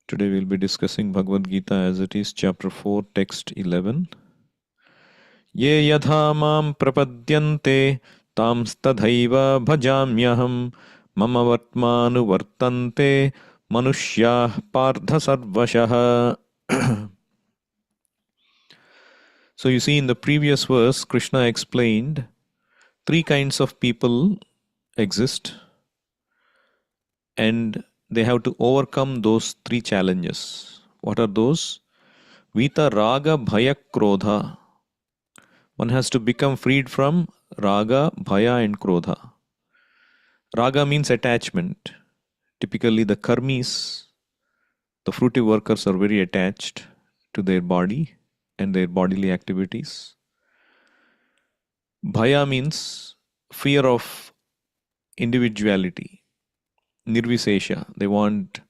Today we'll be discussing Bhagavad Gita as it is, chapter 4, text 11. Ye yadha mam prapadyante tamstadhaiva bhajamyaham mama vartmanu vartante manushyah partha sarvashah. So you see in the previous verse, Krishna explained three kinds of people exist and they have to overcome those three challenges. What are those? Vita raga bhaya krodha. One has to become freed from raga, bhaya, and krodha. Raga means attachment. Typically, the karmis, the fruitive workers, are very attached to their body and their bodily activities. Bhaya means fear of individuality. Nirvisesha, they want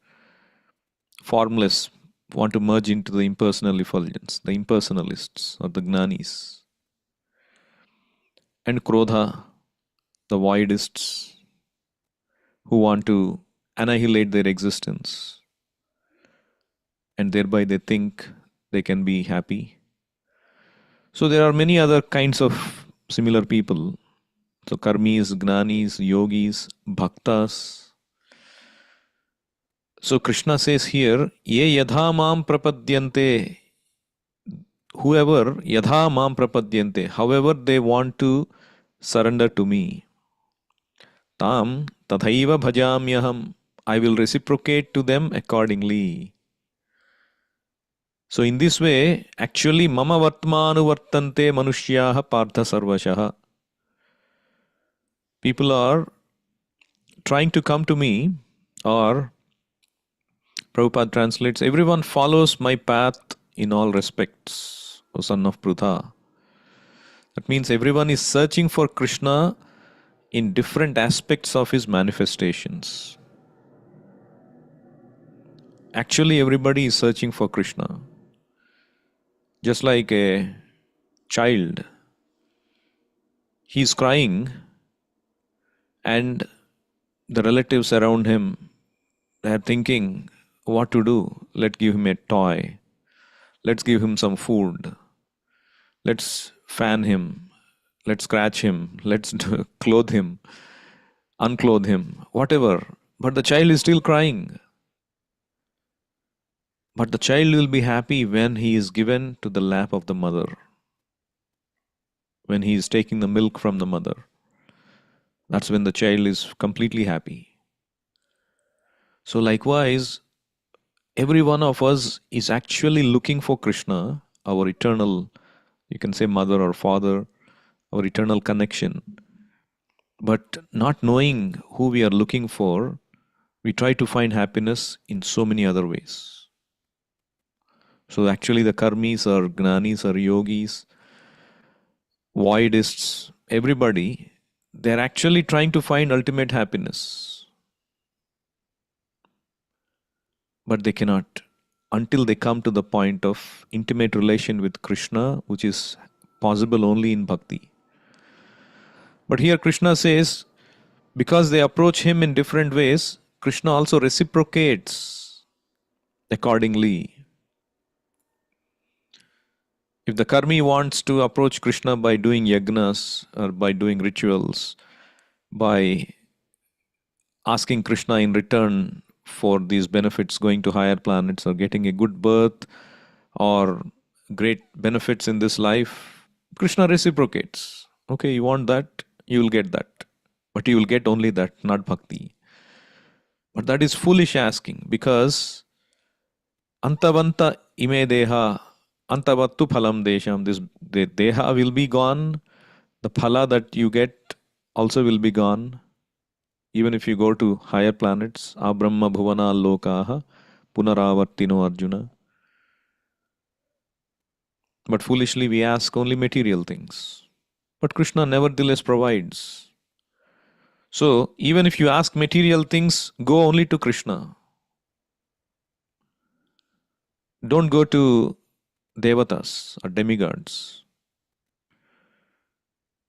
formless, want to merge into the impersonal effulgence, the impersonalists or the gnanis. And krodha, the voidists who want to annihilate their existence and thereby they think they can be happy. So there are many other kinds of similar people. So karmis, gnanis, yogis, bhaktas. So Krishna says here, ye yadha mam prapadyante, whoever yadha mam prapadyante, however they want to surrender to me, tam tathaiva bhajamyaham, I will reciprocate to them accordingly. So in this way, actually mama vartmanu vartante manushyaha partha sarvashaha. People are trying to come to me, or Prabhupada translates, everyone follows my path in all respects, O son of Prutha. That means everyone is searching for Krishna in different aspects of his manifestations. Actually, everybody is searching for Krishna. Just like a child, he's crying and the relatives around him, they are thinking what to do. Let's give him a toy. Let's give him some food. Let's fan him. Let's scratch him. Let's clothe him, unclothe him, whatever. But the child is still crying. But the child will be happy when he is given to the lap of the mother, when he is taking the milk from the mother. That's when the child is completely happy. So likewise, every one of us is actually looking for Krishna, our eternal, you can say mother or father, our eternal connection. But not knowing who we are looking for, we try to find happiness in so many other ways. So actually the karmis or gnanis or yogis, voidists, everybody, they're actually trying to find ultimate happiness. But they cannot until they come to the point of intimate relation with Krishna, which is possible only in bhakti. But here Krishna says, because they approach him in different ways, Krishna also reciprocates accordingly. If the karmi wants to approach Krishna by doing yagnas or by doing rituals, by asking Krishna in return for these benefits, going to higher planets or getting a good birth or great benefits in this life, Krishna reciprocates. Okay, you want that, you will get that. But you will get only that, not bhakti. But that is foolish asking, because antavanta ime deha antavattu phalam desham, this the deha will be gone, the phala that you get also will be gone. Even if you go to higher planets, abrahma bhuvana lokaha punaravartino arjuna. But foolishly we ask only material things. But Krishna nevertheless provides. So even if you ask material things, go only to Krishna. Don't go to devatas or demigods.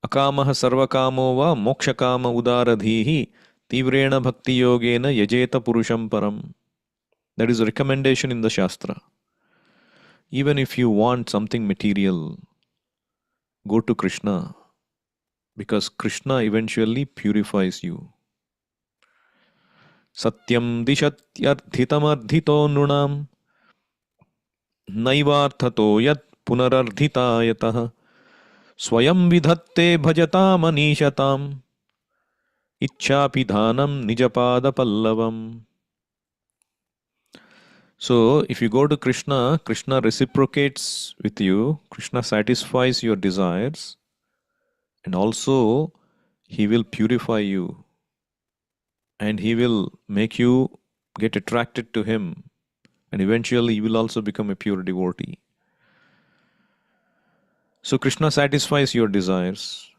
Akamaha sarvakamo va mokshakama udaradhihi tivrena bhakti yogena yajeta purusham param. That is a recommendation in the Shastra. Even if you want something material, go to Krishna, because Krishna eventually purifies you. Satyam dishatyarthitamarthito nunam naivarthato yat punarardhitayatah swayam vidhatte bhajata manishatam ichchapi dhanam nijapada pallavam. So, if you go to Krishna, Krishna reciprocates with you, Krishna satisfies your desires, and also He will purify you and He will make you get attracted to Him, and eventually you will also become a pure devotee. So, Krishna satisfies your desires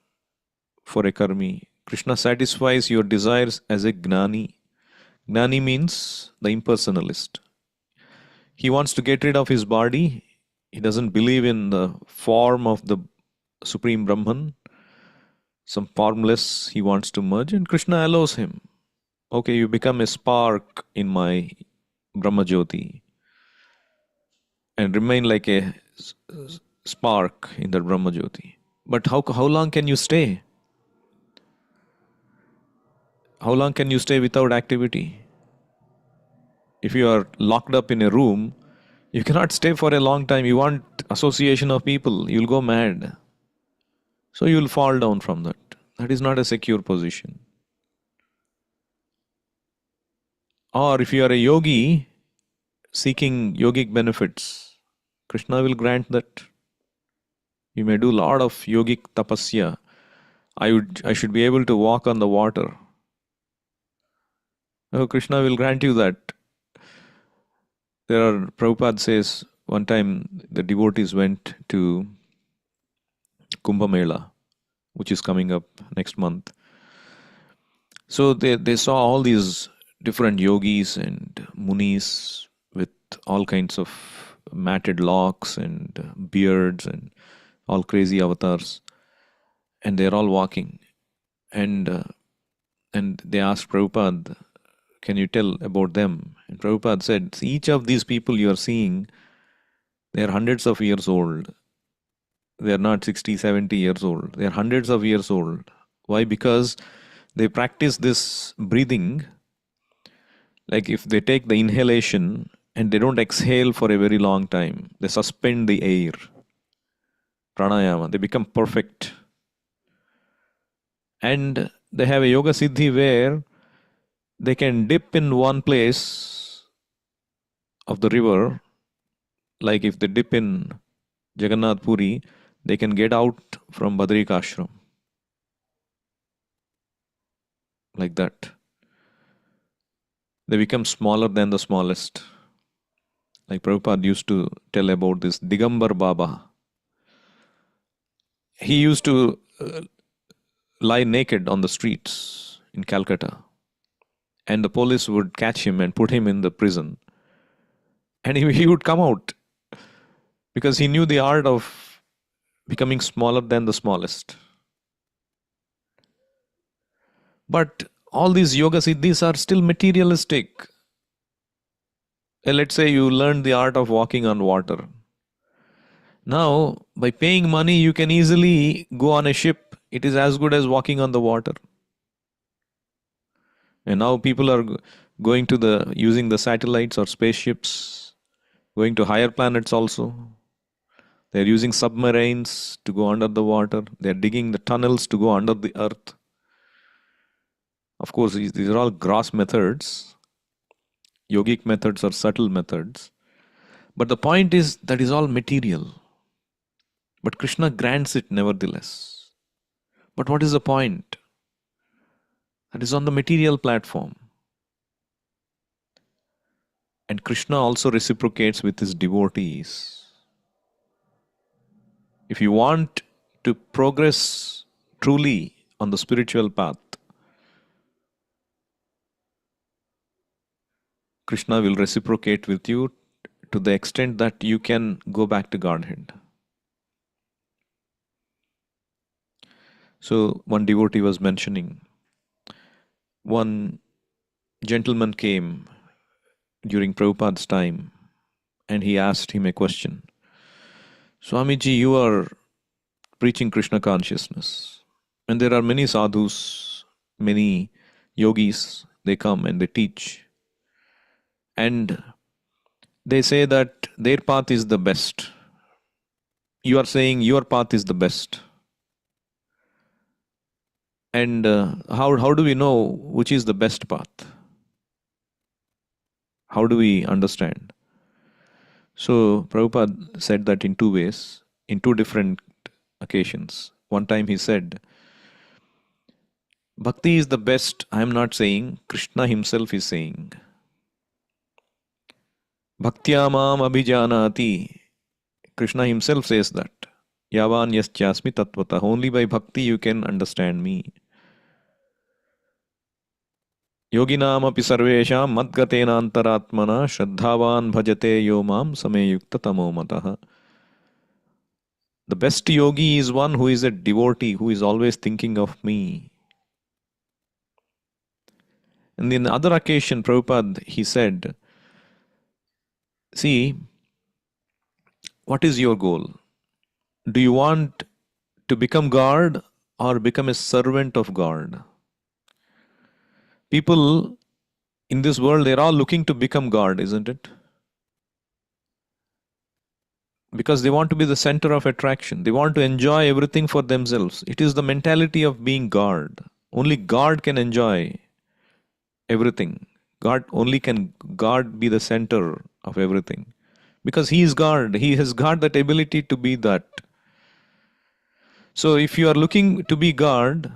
for a karmi. Krishna satisfies your desires as a gnani. Gnani means the impersonalist. He wants to get rid of his body. He doesn't believe in the form of the Supreme Brahman. Some formless he wants to merge, and Krishna allows him. Okay, you become a spark in my Brahma Jyoti and remain like a spark in the Brahma Jyoti. But how long can you stay? How long can you stay without activity? If you are locked up in a room, you cannot stay for a long time. You want association of people, you'll go mad. So you'll fall down from that. That is not a secure position. Or if you are a yogi seeking yogic benefits, Krishna will grant that. You may do a lot of yogic tapasya. I should be able to walk on the water. Oh, Krishna will grant you that. Prabhupada says, one time the devotees went to Kumbh Mela, which is coming up next month. So they saw all these different yogis and munis with all kinds of matted locks and beards and all crazy avatars, and they're all walking. And they asked Prabhupada, "Can you tell about them?" And Prabhupada said, "Each of these people you are seeing, they are hundreds of years old. They are not 60, 70 years old. They are hundreds of years old. Why? Because they practice this breathing. Like if they take the inhalation and they don't exhale for a very long time, they suspend the air, pranayama, they become perfect. And they have a yoga siddhi where they can dip in one place of the river, like if they dip in Jagannath Puri, they can get out from Badrika Ashram. Like that. They become smaller than the smallest. Like Prabhupada used to tell about this Digambar Baba. He used to lie naked on the streets in Calcutta. And the police would catch him and put him in the prison. And he would come out because he knew the art of becoming smaller than the smallest. But all these yoga siddhis are still materialistic. Let's say you learned the art of walking on water. Now, by paying money, you can easily go on a ship. It is as good as walking on the water. And now people are going to using the satellites or spaceships, going to higher planets also. They're using submarines to go under the water. They're digging the tunnels to go under the earth. Of course, these are all gross methods. Yogic methods are subtle methods. But the point is that is all material. But Krishna grants it nevertheless. But what is the point? That is on the material platform. And Krishna also reciprocates with his devotees. If you want to progress truly on the spiritual path, Krishna will reciprocate with you to the extent that you can go back to Godhead. So one devotee was mentioning, one gentleman came during Prabhupada's time, and he asked him a question. Swamiji, you are preaching Krishna consciousness. And there are many sadhus, many yogis, they come and they teach. And they say that their path is the best. You are saying your path is the best. And how do we know which is the best path? How do we understand? So Prabhupada said that in two ways, in two different occasions. One time he said, Bhakti is the best, I am not saying, Krishna himself is saying. Bhaktya mam abhijanati. Krishna himself says that. Yavan yaschasmi tatvata. Only by bhakti you can understand me. Yoginam api sarvesham madgatena antaratmana shraddhavan bhajate yo mam sameyukta tamo mataha. The best yogi is one who is a devotee, who is always thinking of me. And in the other occasion, Prabhupada, he said, see, what is your goal? Do you want to become God or become a servant of God? People in this world, they're all looking to become God, isn't it? Because they want to be the center of attraction. They want to enjoy everything for themselves. It is the mentality of being God. Only God can enjoy everything. God be the center of everything. Because He is God. He has got that ability to be that. So if you are looking to be God,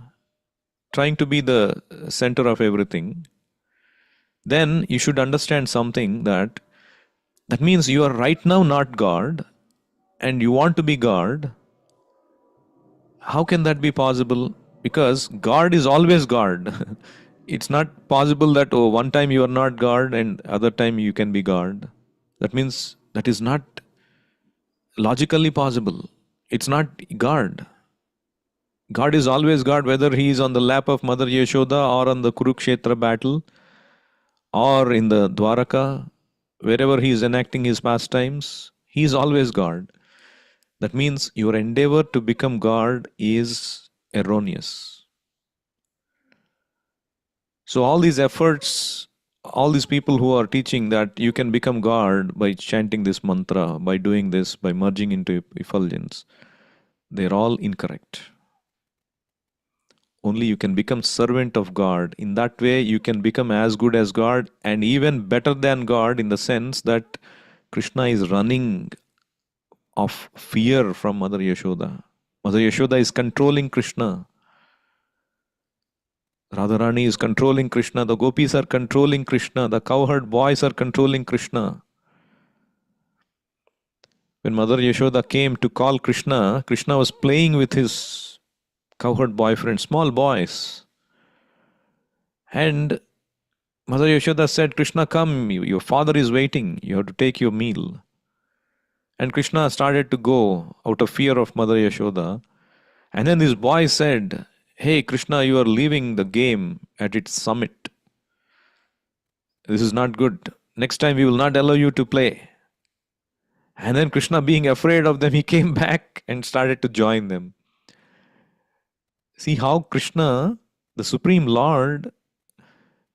trying to be the center of everything, then you should understand something that means you are right now not God and you want to be God. How can that be possible? Because God is always God. It's not possible that, oh, one time you are not God and other time you can be God. That means that is not logically possible. It's not God. God is always God, whether he is on the lap of Mother Yashoda or on the Kurukshetra battle or in the Dwaraka, wherever he is enacting his pastimes, he is always God. That means your endeavor to become God is erroneous. So, all these efforts, all these people who are teaching that you can become God by chanting this mantra, by doing this, by merging into effulgence, they're all incorrect. Only you can become servant of God. In that way, you can become as good as God and even better than God, in the sense that Krishna is running of fear from Mother Yashoda. Mother Yashoda is controlling Krishna. Radharani is controlling Krishna. The gopis are controlling Krishna. The cowherd boys are controlling Krishna. When Mother Yashoda came to call Krishna, Krishna was playing with his cowherd boyfriend, small boys. And Mother Yashoda said, Krishna, come, your father is waiting. You have to take your meal. And Krishna started to go out of fear of Mother Yashoda. And then this boy said, hey, Krishna, you are leaving the game at its summit. This is not good. Next time we will not allow you to play. And then Krishna, being afraid of them, he came back and started to join them. See how Krishna, the Supreme Lord,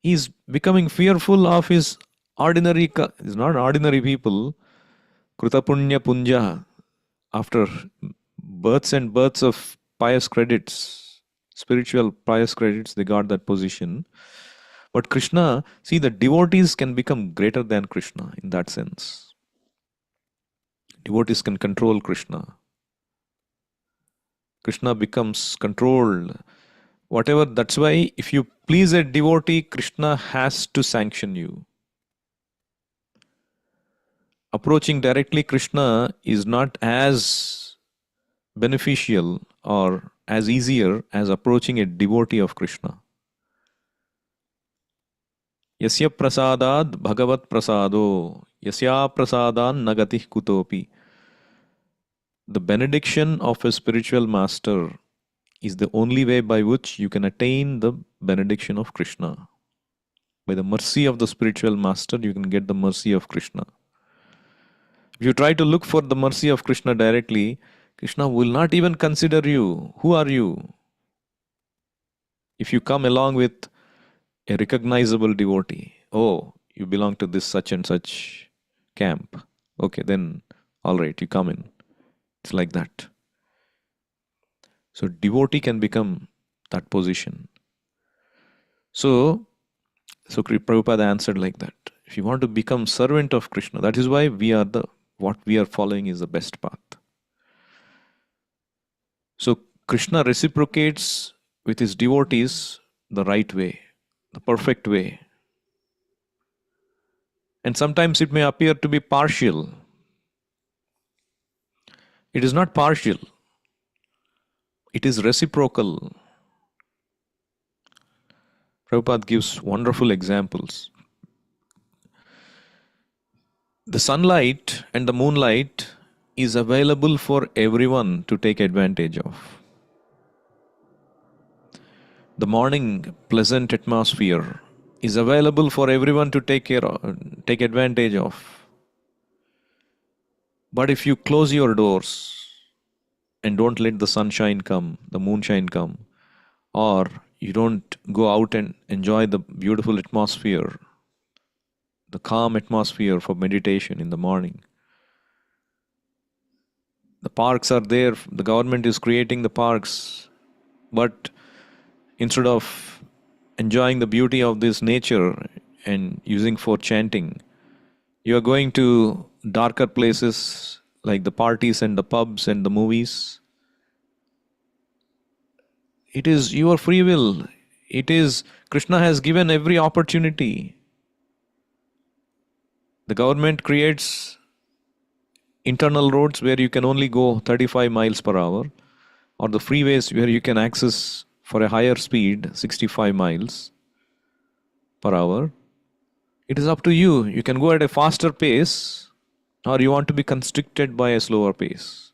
is becoming fearful of his ordinary, it's not ordinary people, Krutapunya Punja, after births and births of pious credits, spiritual pious credits, they got that position. But Krishna, see, the devotees can become greater than Krishna in that sense. Devotees can control Krishna. Krishna becomes controlled. Whatever, that's why if you please a devotee, Krishna has to sanction you. Approaching directly Krishna is not as beneficial or as easier as approaching a devotee of Krishna. Yasya prasadad bhagavat prasado, yasya prasadan nagatih kutopi. The benediction of a spiritual master is the only way by which you can attain the benediction of Krishna. By the mercy of the spiritual master, you can get the mercy of Krishna. If you try to look for the mercy of Krishna directly, Krishna will not even consider you. Who are you? If you come along with a recognizable devotee, oh, you belong to this such and such camp. Okay, then all right, you come in. It's like that. So devotee can become that position. So Prabhupada answered like that. If you want to become servant of Krishna, that is why what we are following is the best path. So Krishna reciprocates with his devotees the right way, the perfect way. And sometimes it may appear to be partial. It is not partial. It is reciprocal. Prabhupada gives wonderful examples. The sunlight and the moonlight is available for everyone to take advantage of. The morning pleasant atmosphere is available for everyone to take advantage of. But if you close your doors and don't let the sunshine come, the moonshine come, or you don't go out and enjoy the beautiful atmosphere, the calm atmosphere for meditation in the morning. The parks are there, the government is creating the parks, but instead of enjoying the beauty of this nature and using for chanting, you are going to darker places like the parties and the pubs and the movies. It is your free will. It is, Krishna has given every opportunity. The government creates internal roads where you can only go 35 miles per hour, or the freeways where you can access for a higher speed 65 miles per hour. It is up to you. You can go at a faster pace, or you want to be constricted by a slower pace.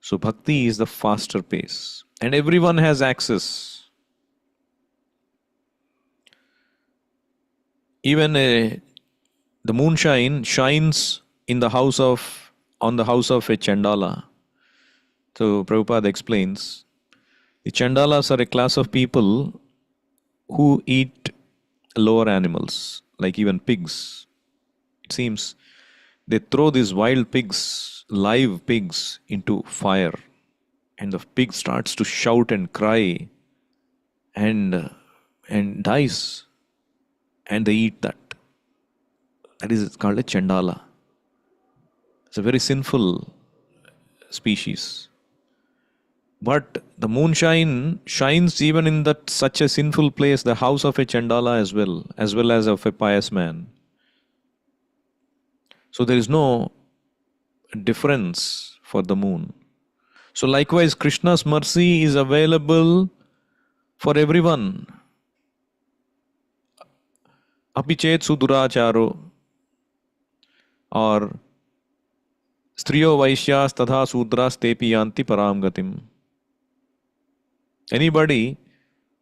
So bhakti is the faster pace, and everyone has access. Even the moonshine shines on the house of a Chandala. So Prabhupada explains, the Chandalas are a class of people who eat lower animals, like even pigs. It seems they throw these wild pigs, live pigs, into fire, and the pig starts to shout and cry and dies, and they eat that. That is called a Chandala. It's a very sinful species. But the moonshine shines even in that such a sinful place, the house of a Chandala as well as of a pious man. So there is no difference for the moon. So likewise, Krishna's mercy is available for everyone. Apichet suduracharo, or striyo vaishyas tadha sudras tepi yanti param gatim. Anybody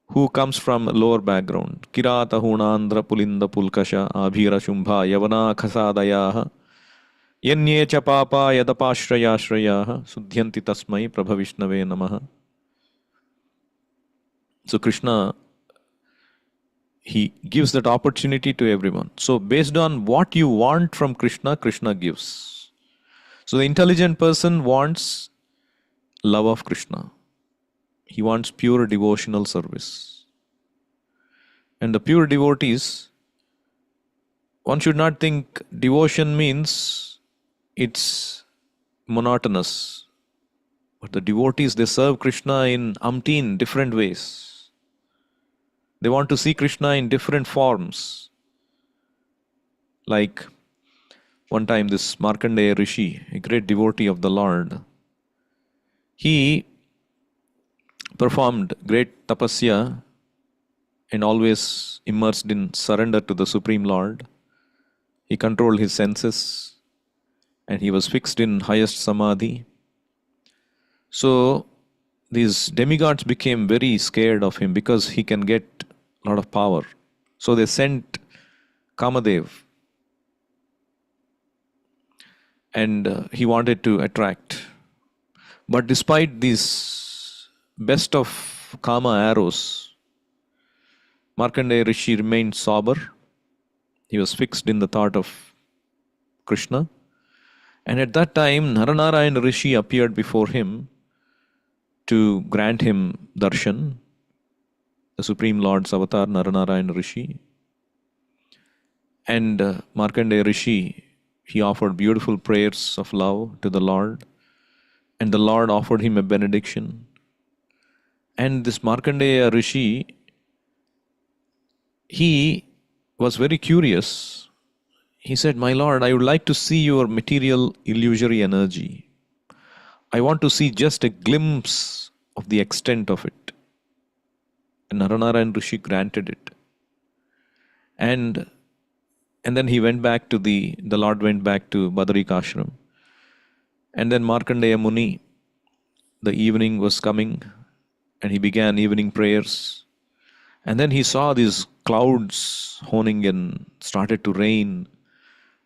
who comes from lower background, Kirata Hunandra Pulinda Pulkasha Abhira Shumbha Yavana Khasadayah Yanye cha papa yadapashrayashrayah Sudhyanti tasmai Prabhavishnave namaha. So Krishna, he gives that opportunity to everyone. So based on what you want from Krishna, Krishna gives. So the intelligent person wants love of Krishna. He wants pure devotional service. And the pure devotees, one should not think devotion means it's monotonous. But the devotees, they serve Krishna in umpteen different ways. They want to see Krishna in different forms. Like one time this Markandeya Rishi, a great devotee of the Lord, he performed great tapasya and always immersed in surrender to the Supreme Lord. He controlled his senses and he was fixed in highest samadhi. So these demigods became very scared of him because he can get a lot of power. So they sent Kamadev, and he wanted to attract. But despite these best of Kama arrows, Markandeya Rishi remained sober. He was fixed in the thought of Krishna. And at that time, Naranarayan Rishi appeared before him to grant him darshan, the Supreme Lord's avatar, Naranarayan Rishi. And Markandeya Rishi, he offered beautiful prayers of love to the Lord. And the Lord offered him a benediction. And this Markandeya Rishi, he was very curious. He said, "My Lord, I would like to see your material illusory energy. I want to see just a glimpse of the extent of it." And Naranarayan Rishi granted it. And then he went back to the Lord went back to Badarikashram. And then Markandeya Muni, the evening was coming, and he began evening prayers. And then he saw these clouds honing in, started to rain.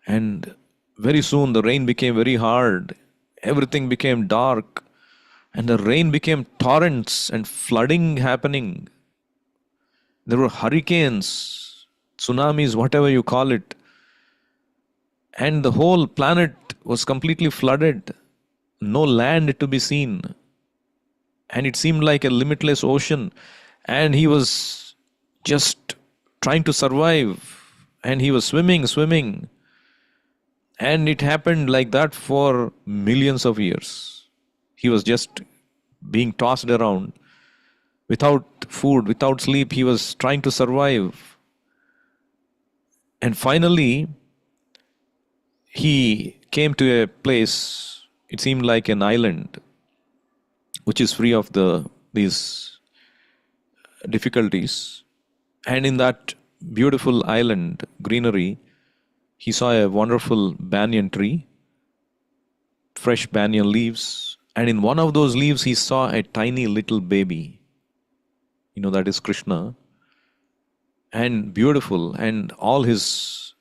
And very soon the rain became very hard. Everything became dark. And the rain became torrents and flooding happening. There were hurricanes, tsunamis, whatever you call it. And the whole planet was completely flooded. No land to be seen. And it seemed like a limitless ocean. And he was just trying to survive. And he was swimming. And it happened like that for millions of years. He was just being tossed around. Without food, without sleep, he was trying to survive. And finally, he came to a place, it seemed like an island, which is free of these difficulties. And in that beautiful island, greenery, he saw a wonderful banyan tree, fresh banyan leaves. And in one of those leaves, he saw a tiny little baby. That is Krishna. And beautiful. And all his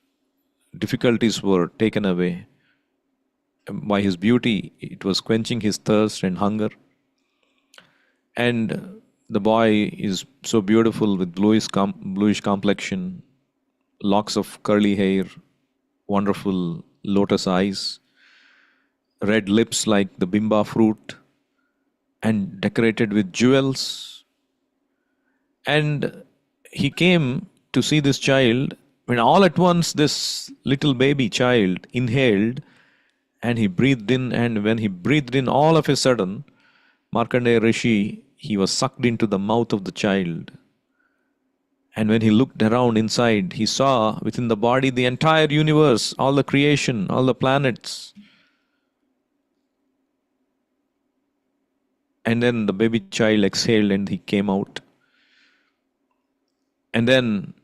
difficulties were taken away. By his beauty, it was quenching his thirst and hunger. And the boy is so beautiful with bluish complexion, locks of curly hair, wonderful lotus eyes, red lips like the bimba fruit, and decorated with jewels. And he came to see this child when all at once this little baby child inhaled and he breathed in. And when he breathed in, all of a sudden, Markandeya Rishi, he was sucked into the mouth of the child. And when he looked around inside, he saw within the body the entire universe, all the creation, all the planets. And then the baby child exhaled and he came out. And then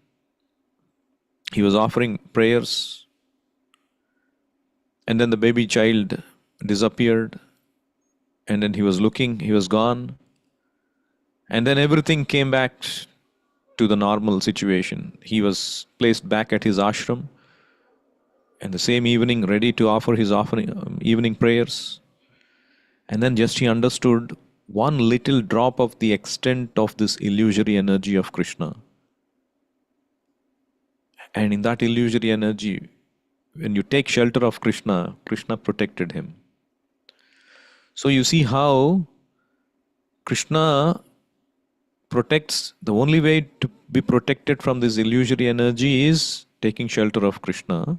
he was offering prayers. And then the baby child disappeared. And then he was looking, he was gone. And then everything came back to the normal situation. He was placed back at his ashram. And the same evening, ready to offer his evening prayers. And then just he understood one little drop of the extent of this illusory energy of Krishna. And in that illusory energy, when you take shelter of Krishna, Krishna protected him. So you see how Krishna protects. The only way to be protected from this illusory energy is taking shelter of Krishna.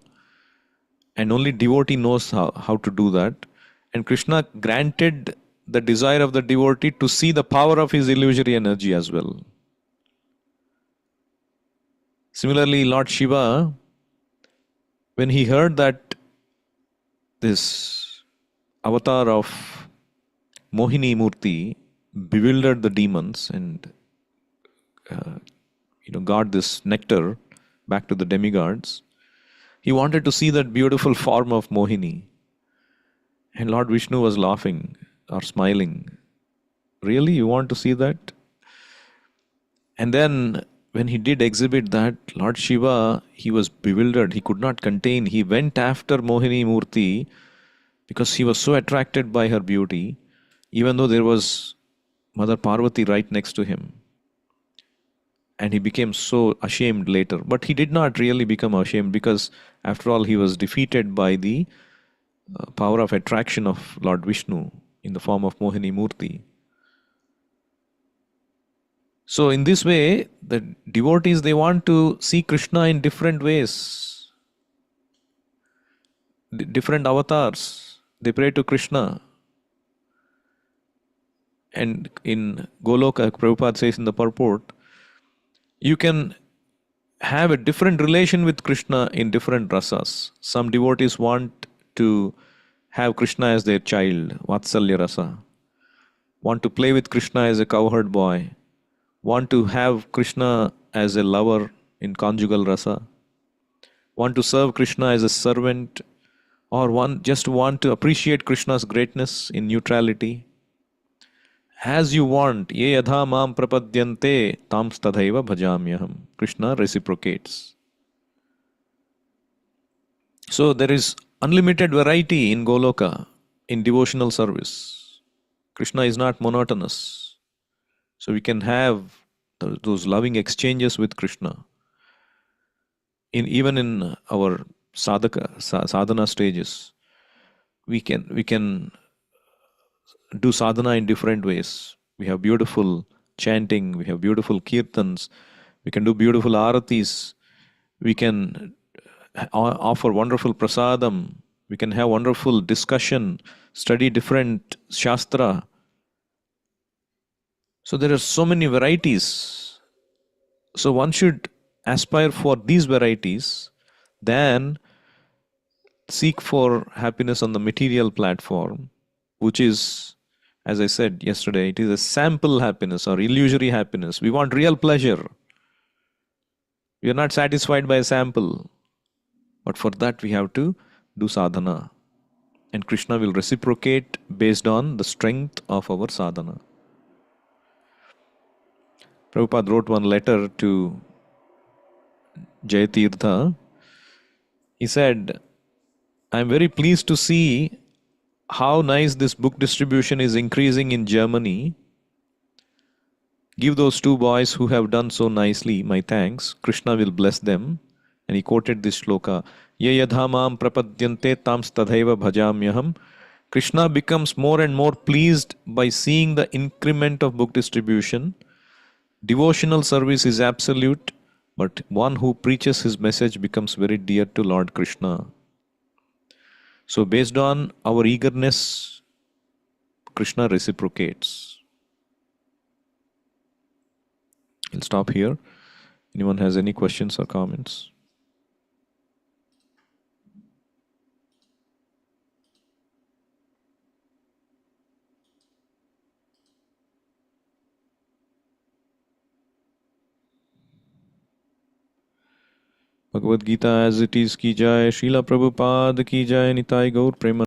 And only devotee knows how to do that. And Krishna granted the desire of the devotee to see the power of his illusory energy as well. Similarly, Lord Shiva, when he heard that this avatar of Mohini Murti bewildered the demons and got this nectar back to the demigods, he wanted to see that beautiful form of Mohini. And Lord Vishnu was laughing or smiling. Really, you want to see that? And then when he did exhibit that, Lord Shiva, he was bewildered. He could not contain. He went after Mohini Murti because he was so attracted by her beauty, even though there was Mother Parvati right next to him. And he became so ashamed later. But he did not really become ashamed because, after all, he was defeated by the power of attraction of Lord Vishnu in the form of Mohini Murti. So, in this way, the devotees, they want to see Krishna in different ways, different avatars. They pray to Krishna. And in Goloka, Prabhupada says in the purport, you can have a different relation with Krishna in different rasas. Some devotees want to have Krishna as their child, Vatsalya rasa. Want to play with Krishna as a cowherd boy. Want to have Krishna as a lover in conjugal rasa. Want to serve Krishna as a servant, or one just want to appreciate Krishna's greatness in neutrality. As you want, ye yadha mam prapadyante tam tadhaiva bhajamyaham. Krishna reciprocates. So there is unlimited variety in Goloka, in devotional service. Krishna is not monotonous. So we can have those loving exchanges with Krishna. Even in our sadhana stages, we can do sadhana in different ways. We have beautiful chanting, we have beautiful kirtans, we can do beautiful aratis, we can offer wonderful prasadam, we can have wonderful discussion, study different shastra. So there are so many varieties. So one should aspire for these varieties, then seek for happiness on the material platform, which is, as I said yesterday, it is a sample happiness or illusory happiness. We want real pleasure. We are not satisfied by a sample. But for that, we have to do sadhana. And Krishna will reciprocate based on the strength of our sadhana. Prabhupada wrote one letter to Jayatirtha. He said, I am very pleased to see how nice this book distribution is increasing in Germany. Give those two boys who have done so nicely my thanks. Krishna will bless them. And he quoted this shloka, Ye yadhamam prapadyante tam tadhaiva bhajamyaham. Krishna becomes more and more pleased by seeing the increment of book distribution. Devotional service is absolute, but one who preaches his message becomes very dear to Lord Krishna. So based on our eagerness, Krishna reciprocates. I'll stop here. Anyone has any questions or comments? Bhagavad Gita as it is ki jai, Srila Prabhupada ki jai, Nitai Gaur Prema